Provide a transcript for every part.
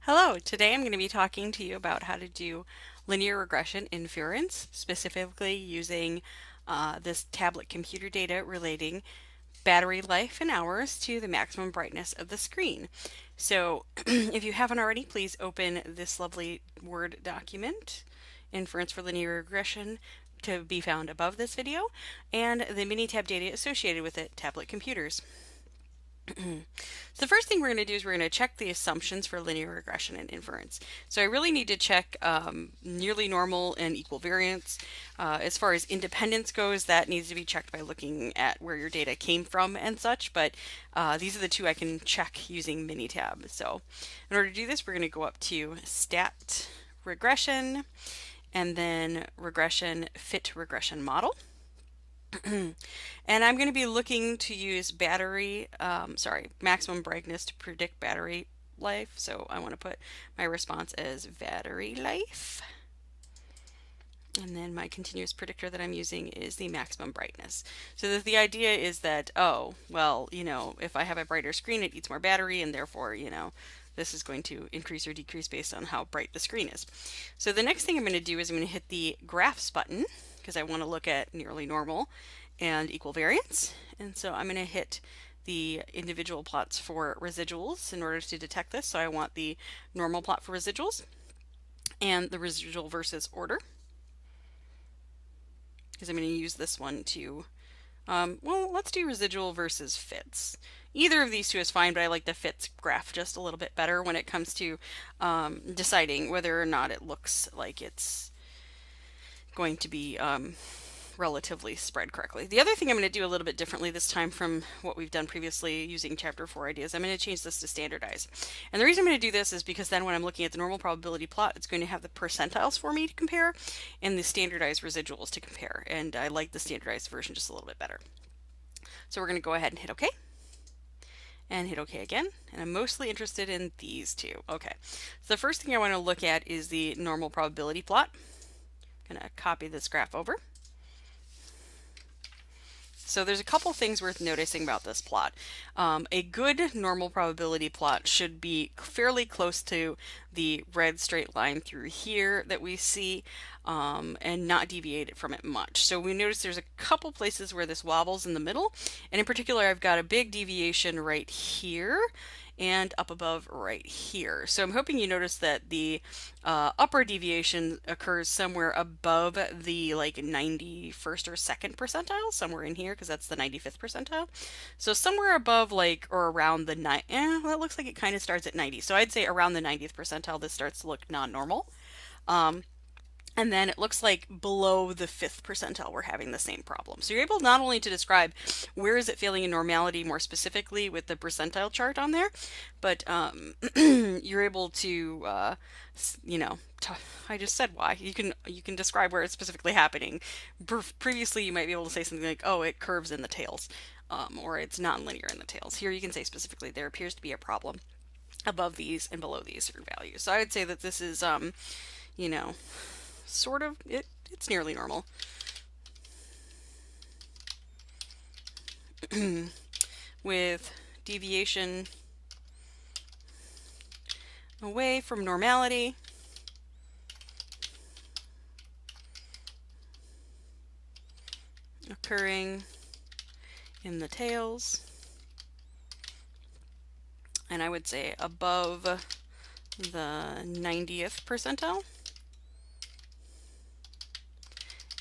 Hello, today I'm going to be talking to you about how to do linear regression inference, specifically using this tablet computer data relating battery life in hours to the maximum brightness of the screen. So if you haven't already, please open this lovely Word document, Inference for Linear Regression, to be found above this video, and the Minitab data associated with it, tablet computers. So the first thing we're going to do is we're going to check the assumptions for linear regression and inference. So I really need to check nearly normal and equal variance. As far as independence goes, that needs to be checked by looking at where your data came from and such, but these are the two I can check using Minitab. So in order to do this, we're going to go up to Stat Regression, and then Regression Fit Regression Model. And I'm going to be looking to use maximum brightness to predict battery life. So I want to put my response as battery life. And then my continuous predictor that I'm using is the maximum brightness. So the idea is that, oh, well, if I have a brighter screen, it eats more battery, and therefore, this is going to increase or decrease based on how bright the screen is. So the next thing I'm going to do is I'm going to hit the graphs button because I want to look at nearly normal and equal variance. And so I'm going to hit the individual plots for residuals in order to detect this. So I want the normal plot for residuals and the residual versus order, because I'm going to use this one to, well, let's do residual versus fits. Either of these two is fine, but I like the fits graph just a little bit better when it comes to deciding whether or not it looks like it's going to be relatively spread correctly. The other thing I'm going to do a little bit differently this time from what we've done previously using chapter 4 ideas, I'm going to change this to standardize. And the reason I'm going to do this is because then when I'm looking at the normal probability plot, it's going to have the percentiles for me to compare and the standardized residuals to compare. And I like the standardized version just a little bit better. So we're going to go ahead and hit OK. And hit OK again. And I'm mostly interested in these two. Okay. So the first thing I want to look at is the normal probability plot. I'm going to copy this graph over. So there's a couple things worth noticing about this plot. A good normal probability plot should be fairly close to the red straight line through here that we see, and not deviate from it much. So we notice there's a couple places where this wobbles in the middle, and in particular I've got a big deviation right here and up above right here. So I'm hoping you notice that the upper deviation occurs somewhere above the like 91st or 2nd percentile, somewhere in here, because that's the 95th percentile. So somewhere above like or around the that looks like it kind of starts at 90. So I'd say around the 90th percentile this starts to look non-normal. And then it looks like below the 5th percentile we're having the same problem. So you're able not only to describe where is it failing in normality more specifically with the percentile chart on there, but you're able to, I just said why. You can describe where it's specifically happening. Previously you might be able to say something like, oh, it curves in the tails, or it's non-linear in the tails. Here you can say specifically there appears to be a problem above these and below these certain values. So I would say that this is, sort of, it's nearly normal. With deviation away from normality, occurring in the tails, and I would say above the 90th percentile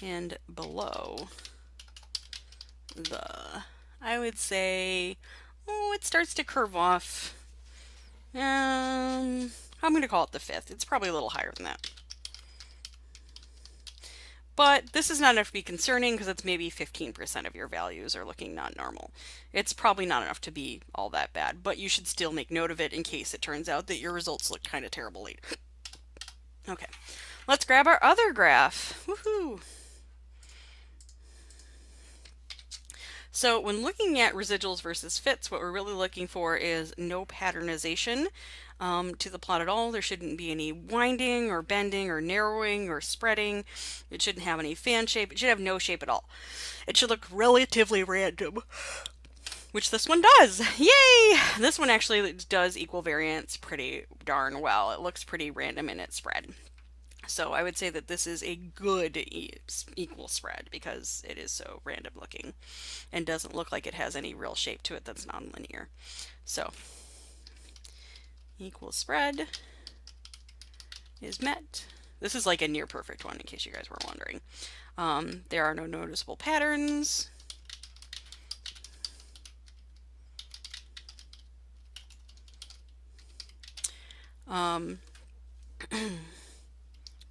and below the, I would say, oh, it starts to curve off. I'm going to call it the 5th. It's probably a little higher than that. But this is not enough to be concerning because it's maybe 15% of your values are looking not normal. It's probably not enough to be all that bad, but you should still make note of it in case it turns out that your results look kind of terrible later. Okay, let's grab our other graph. Woohoo! So when looking at residuals versus fits, what we're really looking for is no patternization to the plot at all. There shouldn't be any winding or bending or narrowing or spreading. It shouldn't have any fan shape. It should have no shape at all. It should look relatively random. which this one does. Yay! This one actually does equal variance pretty darn well. It looks pretty random in its spread. So I would say that this is a good equal spread because it is so random looking and doesn't look like it has any real shape to it that's nonlinear. So equal spread is met. This is like a near perfect one in case you guys were wondering. There are no noticeable patterns.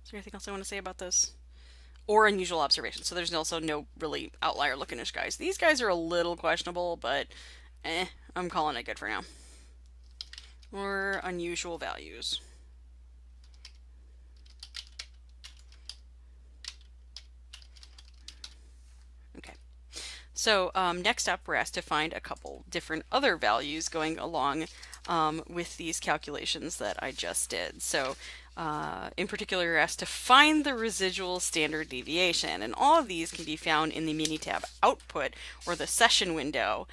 Is there anything else I want to say about this? Or unusual observations. So there's also no really outlier looking-ish guys. These guys are a little questionable, but I'm calling it good for now. Or unusual values. Okay. So next up, we're asked to find a couple different other values going along with these calculations that I just did. So in particular, you're asked to find the residual standard deviation. And all of these can be found in the Minitab output or the session window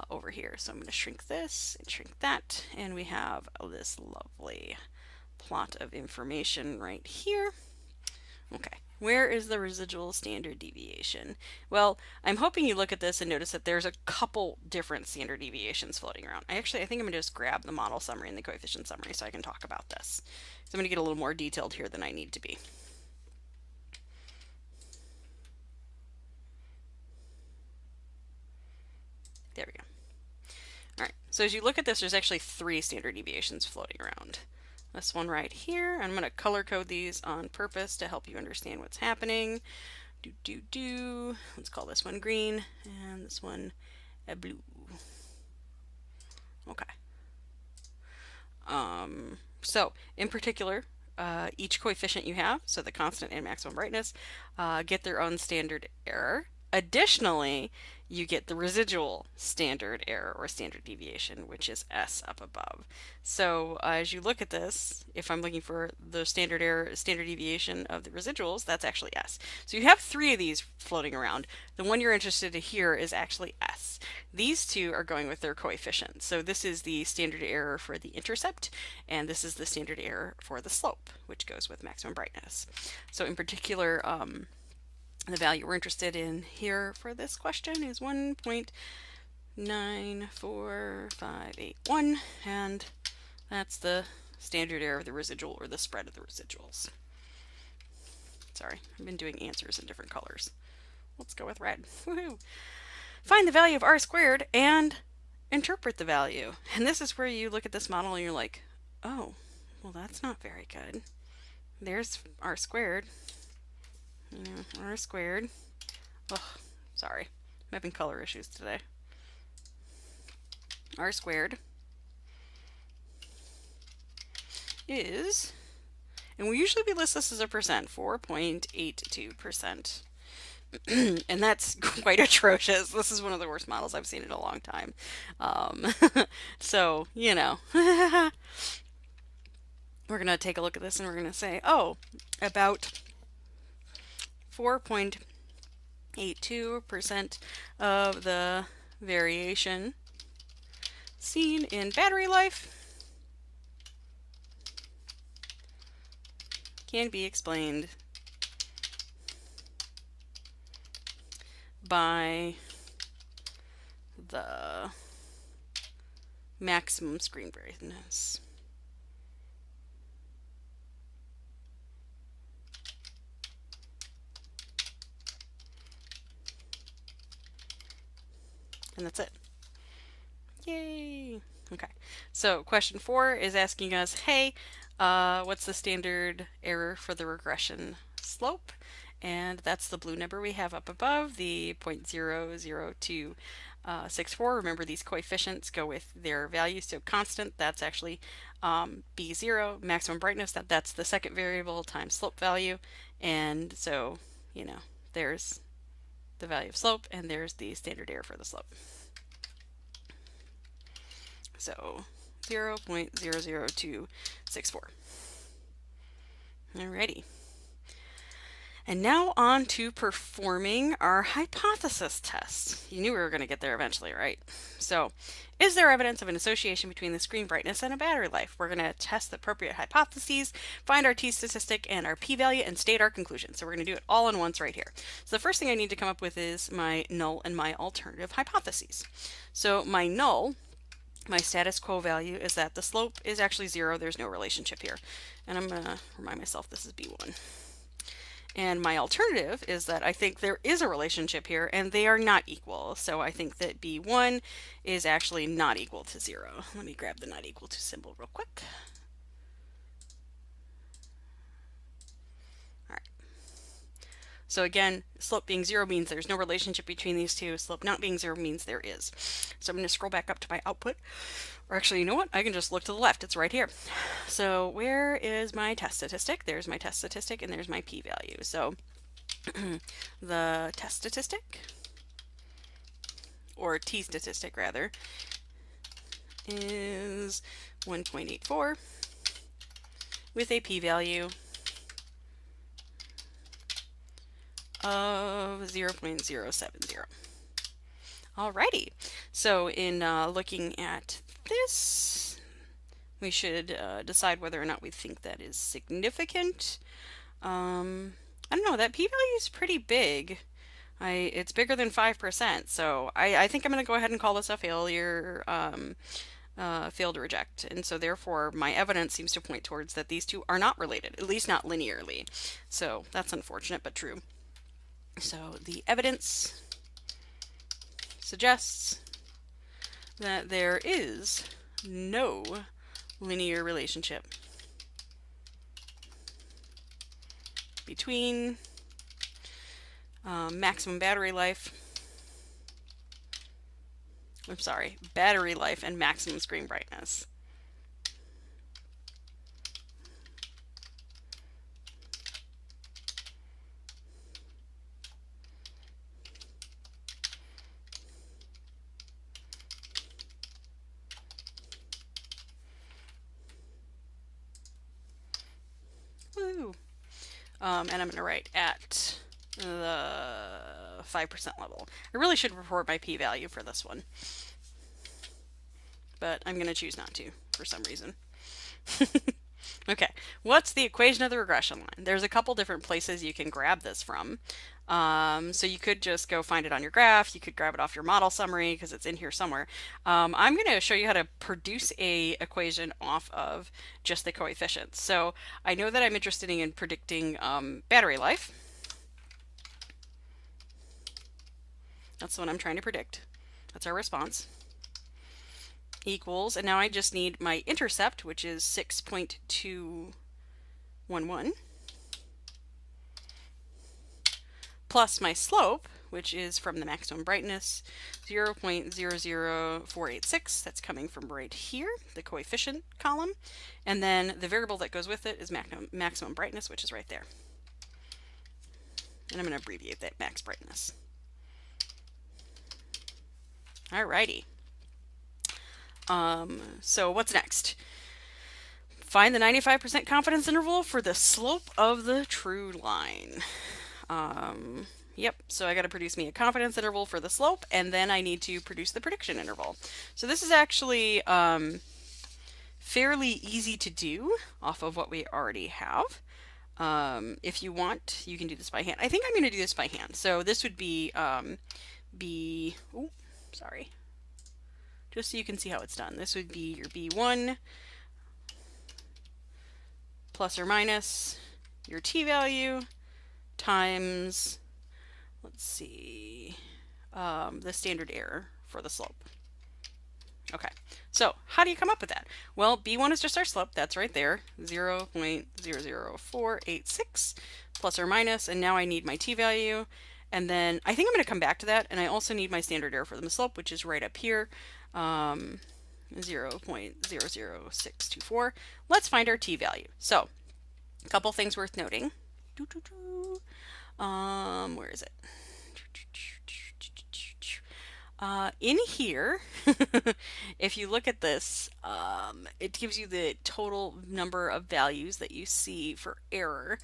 over here. So I'm going to shrink this and shrink that. And we have this lovely plot of information right here. Okay, where is the residual standard deviation? Well, I'm hoping you look at this and notice that there's a couple different standard deviations floating around. I think I'm going to just grab the model summary and the coefficient summary so I can talk about this. So I'm going to get a little more detailed here than I need to be. There we go. All right, so as you look at this, there's actually 3 standard deviations floating around. This one right here, I'm going to color code these on purpose to help you understand what's happening. Let's call this one green and this one a blue. Okay. So in particular, each coefficient you have, so the constant and maximum brightness, get their own standard error. Additionally, you get the residual standard error or standard deviation, which is S up above. So as you look at this, if I'm looking for the standard error, standard deviation of the residuals, that's actually S. So you have 3 of these floating around. The one you're interested in here is actually S. These 2 are going with their coefficients. So this is the standard error for the intercept, and this is the standard error for the slope, which goes with maximum brightness. So in particular, the value we're interested in here for this question is 1.94581, and that's the standard error of the residual or the spread of the residuals. Sorry, I've been doing answers in different colors. Let's go with red. Woohoo! Find the value of r squared and interpret the value. And this is where you look at this model and you're like, oh, well, that's not very good. There's r squared. R squared. Oh, sorry. I'm having color issues today. R squared is, and we usually list this as a percent, 4.82%. And that's quite atrocious. This is one of the worst models I've seen in a long time. So, you know. We're going to take a look at this and we're going to say, oh, about 4.82% of the variation seen in battery life can be explained by the maximum screen brightness. And that's it. Yay! Okay, so question 4 is asking us, hey, what's the standard error for the regression slope? And that's the blue number we have up above, the 0.00264. Remember, these coefficients go with their values, so constant, that's actually B0, maximum brightness, that's the second variable times slope value. And so, you know, there's the value of slope, and there's the standard error for the slope. So 0.00264. Alrighty. And now on to performing our hypothesis test. You knew we were going to get there eventually, right? So, is there evidence of an association between the screen brightness and a battery life? We're going to test the appropriate hypotheses, find our t-statistic and our p-value, and state our conclusion. So we're going to do it all in once right here. So the first thing I need to come up with is my null and my alternative hypotheses. So my null, my status quo value, is that the slope is actually 0. There's no relationship here. And I'm going to remind myself this is b1. And my alternative is that I think there is a relationship here and they are not equal. So I think that b1 is actually not equal to 0. Let me grab the not equal to symbol real quick. All right. So again, slope being 0 means there's no relationship between these two. Slope not being 0 means there is. So I'm going to scroll back up to my output. Or actually, you know what? I can just look to the left. It's right here. So where is my test statistic? There's my test statistic and there's my p-value. So the test statistic, or t-statistic rather, is 1.84 with a p-value of 0.070. Alrighty, so in looking at this, we should decide whether or not we think that is significant. I don't know, that p-value is pretty big. It's bigger than 5%, so I think I'm going to go ahead and call this a failure, failed to reject. And so therefore my evidence seems to point towards that these two are not related, at least not linearly. So that's unfortunate, but true. So the evidence suggests that there is no linear relationship between maximum battery life, battery life and maximum screen brightness. Woo! And I'm going to write at the 5% level. I really should report my p-value for this one, but I'm going to choose not to for some reason. Okay, what's the equation of the regression line? There's a couple different places you can grab this from. So you could just go find it on your graph. You could grab it off your model summary because it's in here somewhere. I'm going to show you how to produce a equation off of just the coefficients. So I know that I'm interested in predicting battery life. That's the one I'm trying to predict. That's our response. Equals, and now I just need my intercept, which is 6.211, plus my slope, which is from the maximum brightness, 0.00486. That's coming from right here, the coefficient column. And then the variable that goes with it is maximum brightness, which is right there. And I'm going to abbreviate that max brightness. Alrighty. So what's next? Find the 95% confidence interval for the slope of the true line. Yep, so I got to produce me a confidence interval for the slope, and then I need to produce the prediction interval. So this is actually fairly easy to do off of what we already have. If you want, you can do this by hand. I think I'm going to do this by hand. So this would be just so you can see how it's done. This would be your B1 plus or minus your t-value times, let's see, the standard error for the slope. Okay, so how do you come up with that? Well, B1 is just our slope. That's right there, 0.00486 plus or minus, and now I need my t-value. And then I think I'm going to come back to that, and I also need my standard error for the slope, which is right up here, 0.00624. Let's find our t-value. So, a couple things worth noting. Where is it? In here, if you look at this, it gives you the total number of values that you see for error,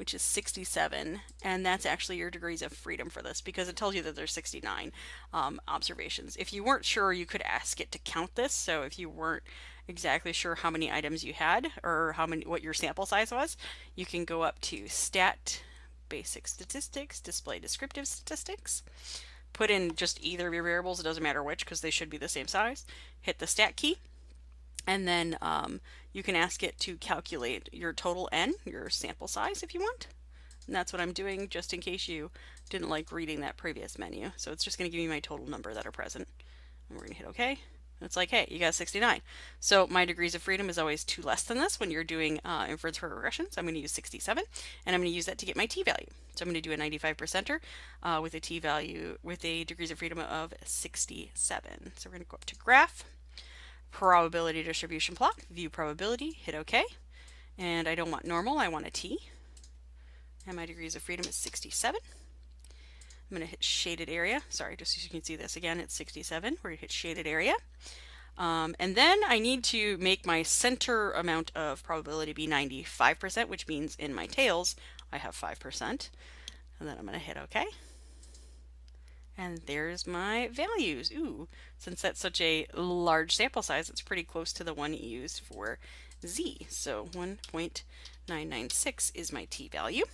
which is 67, and that's actually your degrees of freedom for this because it tells you that there's 69 observations. If you weren't sure, you could ask it to count this. So if you weren't exactly sure how many items you had or what your sample size was, you can go up to Stat, Basic Statistics, Display Descriptive Statistics, put in just either of your variables, it doesn't matter which because they should be the same size, hit the stat key, and then you can ask it to calculate your total n, your sample size if you want. And that's what I'm doing just in case you didn't like reading that previous menu. So it's just going to give me my total number that are present. And we're going to hit OK. And it's like, hey, you got 69. So my degrees of freedom is always 2 less than this when you're doing inference for regression. So I'm going to use 67, and I'm going to use that to get my t-value. So I'm going to do a 95%er with a t-value with a degrees of freedom of 67. So we're going to go up to Graph, Probability Distribution Plot, View Probability, hit OK. And I don't want normal, I want a t. And my degrees of freedom is 67. I'm going to hit Shaded Area. Sorry, just so you can see this again, it's 67. We're going to hit Shaded Area. And then I need to make my center amount of probability be 95%, which means in my tails I have 5%. And then I'm going to hit OK. And there's my values. Ooh, since that's such a large sample size, it's pretty close to the one you used for Z. So 1.996 is my t-value.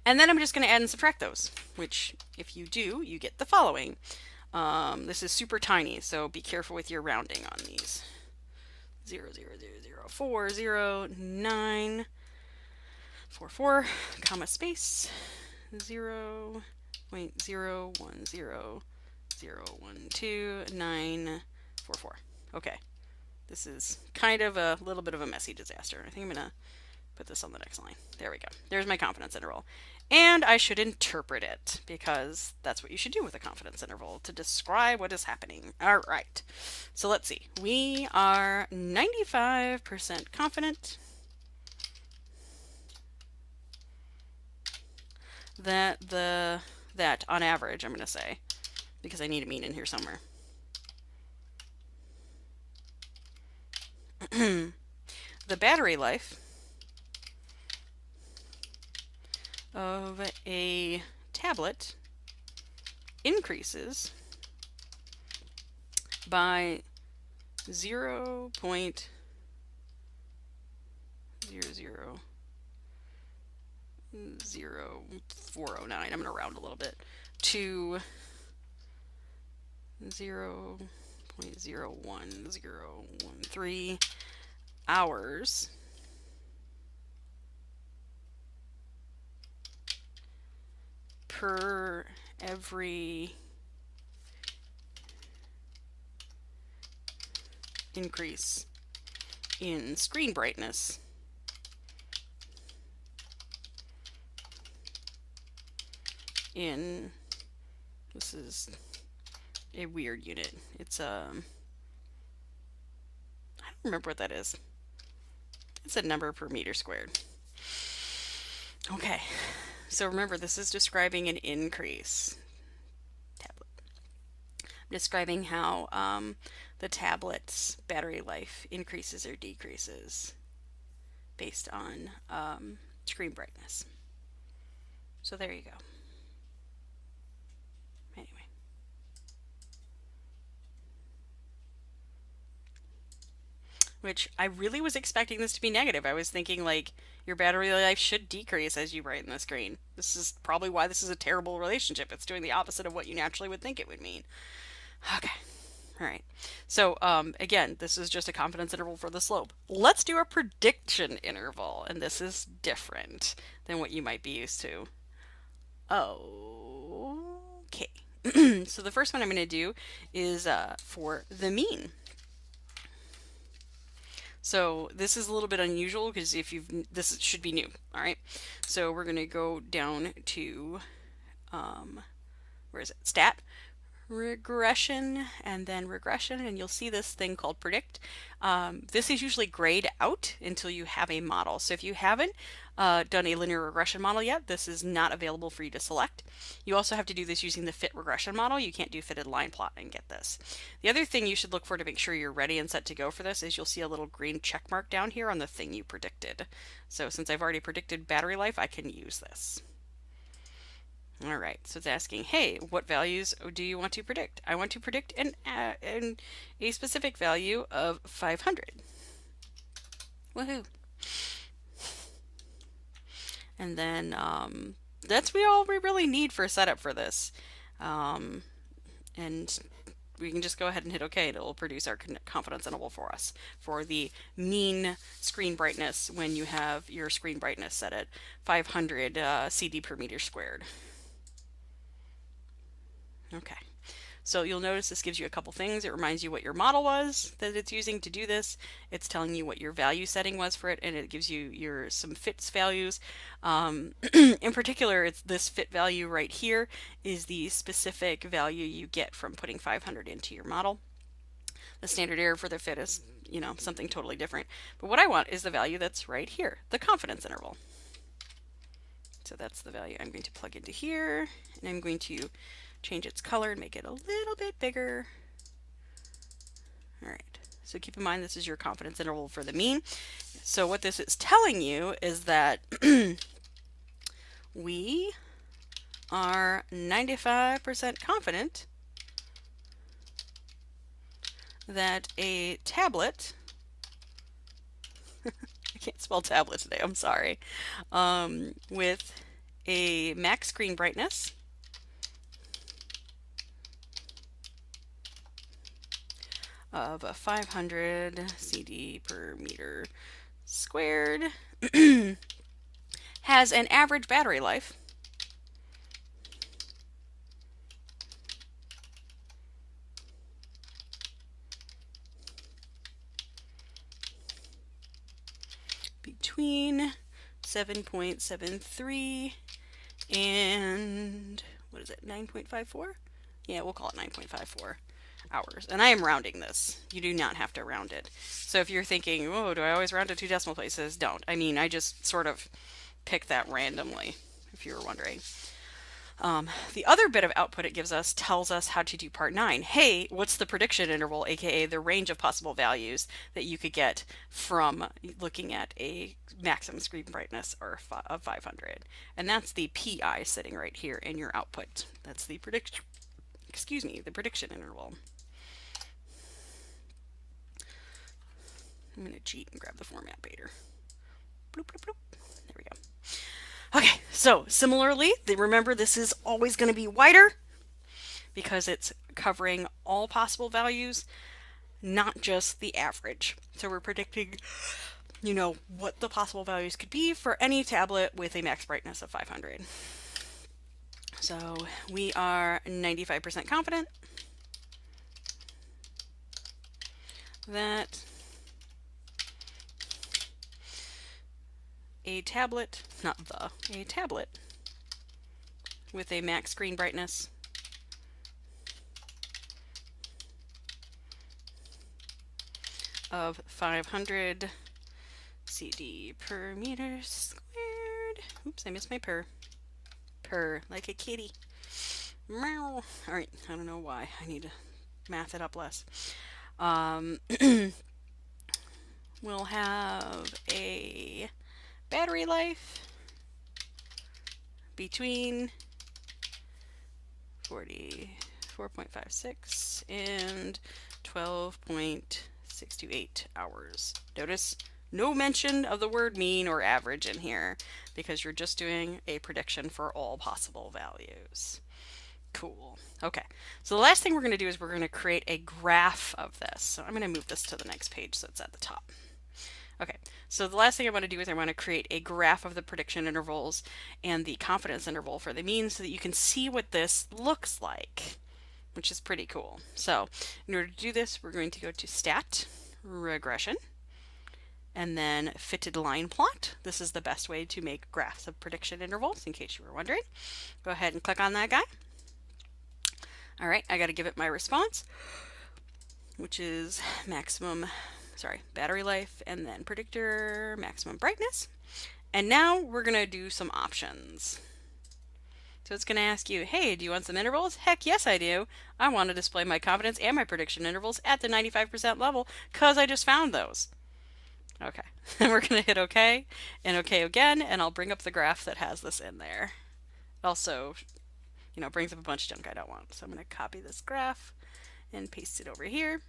And then I'm just going to add and subtract those, which if you do, you get the following. This is super tiny, so be careful with your rounding on these. 0.000400944, comma space, 0.010012944. Okay, this is kind of a little bit of a messy disaster. I think I'm going to put this on the next line. There we go. There's my confidence interval. And I should interpret it because that's what you should do with a confidence interval, to describe what is happening. All right. So let's see. We are 95% confident that on average, I'm going to say, because I need a mean in here somewhere. The battery life of a tablet increases by 0.000409. I'm going to round a little bit to 0.01013 hours per every increase in screen brightness in, this is a weird unit. It's I don't remember what that is. It's a number per meter squared. Okay. So remember, this is describing an increase. Tablet. I'm describing how the tablet's battery life increases or decreases based on screen brightness. So there you go. Anyway. Which I really was expecting this to be negative. I was thinking like your battery life should decrease as you brighten the screen. This is probably why this is a terrible relationship. It's doing the opposite of what you naturally would think it would mean. Okay. All right. So again, this is just a confidence interval for the slope. Let's do a prediction interval, and this is different than what you might be used to. Okay. So the first one I'm going to do is for the mean. So this is a little bit unusual because this should be new. All right. So we're going to go down to, where is it? Stat, regression, and then regression, and you'll see this thing called predict. This is usually grayed out until you have a model. So if you haven't done a linear regression model yet, this is not available for you to select. You also have to do this using the fit regression model. You can't do fitted line plot and get this. The other thing you should look for to make sure you're ready and set to go for this is you'll see a little green check mark down here on the thing you predicted. So since I've already predicted battery life, I can use this. All right, so it's asking, hey, what values do you want to predict? I want to predict a specific value of 500. Woohoo. And then that's all we really need for a setup for this. And we can just go ahead and hit OK, and it will produce our confidence interval for us for the mean screen brightness when you have your screen brightness set at 500 CD per meter squared. Okay, so you'll notice this gives you a couple things. It reminds you what your model was that it's using to do this. It's telling you what your value setting was for it, and it gives you some fits values. In particular, it's this fit value right here is the specific value you get from putting 500 into your model. The standard error for the fit is, something totally different. But what I want is the value that's right here, the confidence interval. So that's the value I'm going to plug into here, and I'm going to change its color and make it a little bit bigger. All right, so keep in mind this is your confidence interval for the mean. So what this is telling you is that we are 95% confident that a tablet, I can't spell tablet today, I'm sorry, with a max screen brightness of 500 CD per meter squared has an average battery life between 7.73 and, what is it, 9.54? Yeah, we'll call it 9.54 hours. And I am rounding this. You do not have to round it. So if you're thinking, oh, do I always round to 2 decimal places? Don't. I mean, I just sort of pick that randomly, if you were wondering. The other bit of output it gives us tells us how to do part 9. Hey, what's the prediction interval, aka the range of possible values that you could get from looking at a maximum screen brightness of 500? And that's the PI sitting right here in your output. That's the prediction interval. I'm going to cheat and grab the format paper. Bloop, bloop, bloop. There we go. Okay, so similarly, remember this is always going to be wider because it's covering all possible values, not just the average. So we're predicting, what the possible values could be for any tablet with a max brightness of 500. So we are 95% confident that a tablet with a max screen brightness of 500 CD per meter squared. Oops, I missed my purr. Purr, like a kitty. Meow. All right, I don't know why. I need to math it up less. We'll have a battery life between 44.56 and 12.628 hours. Notice no mention of the word mean or average in here because you're just doing a prediction for all possible values. Cool. Okay, so the last thing we're going to do is we're going to create a graph of this. So I'm going to move this to the next page so it's at the top. Okay, so the last thing I want to do is I want to create a graph of the prediction intervals and the confidence interval for the mean so that you can see what this looks like, which is pretty cool. So in order to do this, we're going to go to Stat, Regression, and then Fitted Line Plot. This is the best way to make graphs of prediction intervals, in case you were wondering. Go ahead and click on that guy. All right, I got to give it my response, which is battery life, and then predictor, maximum brightness. And now we're going to do some options. So it's going to ask you, hey, do you want some intervals? Heck yes, I do. I want to display my confidence and my prediction intervals at the 95% level because I just found those. Okay, and we're going to hit OK and OK again, and I'll bring up the graph that has this in there. It also, brings up a bunch of junk I don't want. So I'm going to copy this graph and paste it over here.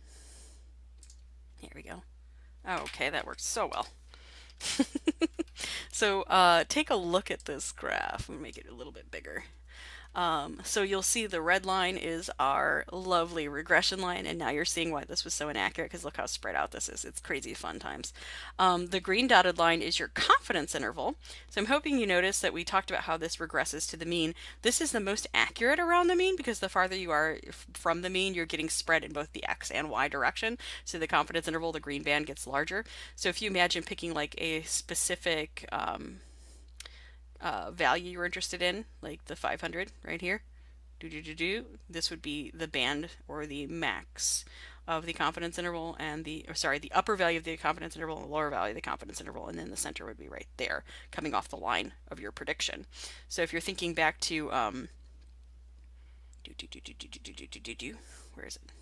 Here we go. Oh, okay, that works so well. So take a look at this graph. I'm going to make it a little bit bigger. So you'll see the red line is our lovely regression line, and now you're seeing why this was so inaccurate, because look how spread out this is. It's crazy fun times. The green dotted line is your confidence interval. So I'm hoping you notice that we talked about how this regresses to the mean. This is the most accurate around the mean because the farther you are from the mean, you're getting spread in both the x and y direction. So the confidence interval, the green band, gets larger. So if you imagine picking like a specific value you're interested in, like the 500 right here, this would be the band or the max of the confidence interval, and the upper value of the confidence interval and the lower value of the confidence interval, and then the center would be right there coming off the line of your prediction. So if you're thinking back to where is it?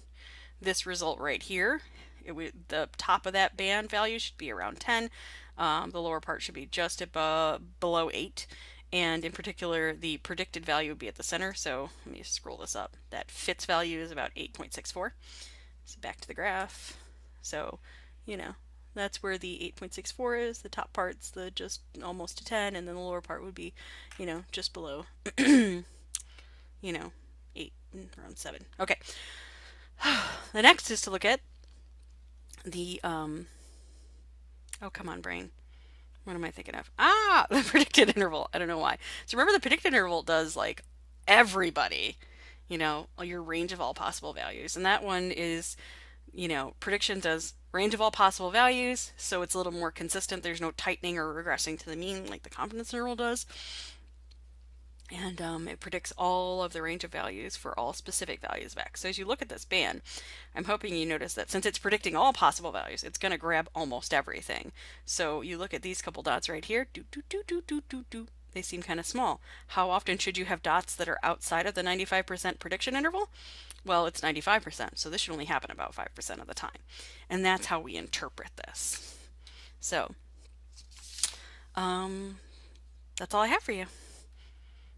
This result right here, the top of that band value should be around 10. The lower part should be just below 8. And in particular, the predicted value would be at the center. So let me scroll this up. That fits value is about 8.64. So back to the graph. So, that's where the 8.64 is. The top part's the just almost to 10, and then the lower part would be, just below, 8, around 7. Okay. The next is to look at the, oh, come on, brain. What am I thinking of? The predicted interval. I don't know why. So remember, the predicted interval does like everybody, your range of all possible values. And that one is, prediction does range of all possible values. So it's a little more consistent. There's no tightening or regressing to the mean like the confidence interval does. And it predicts all of the range of values for all specific values of x. So as you look at this band, I'm hoping you notice that since it's predicting all possible values, it's going to grab almost everything. So you look at these couple dots right here, they seem kind of small. How often should you have dots that are outside of the 95% prediction interval? Well, it's 95%, so this should only happen about 5% of the time. And that's how we interpret this. So, that's all I have for you.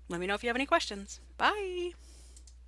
Let me know if you have any questions. Bye!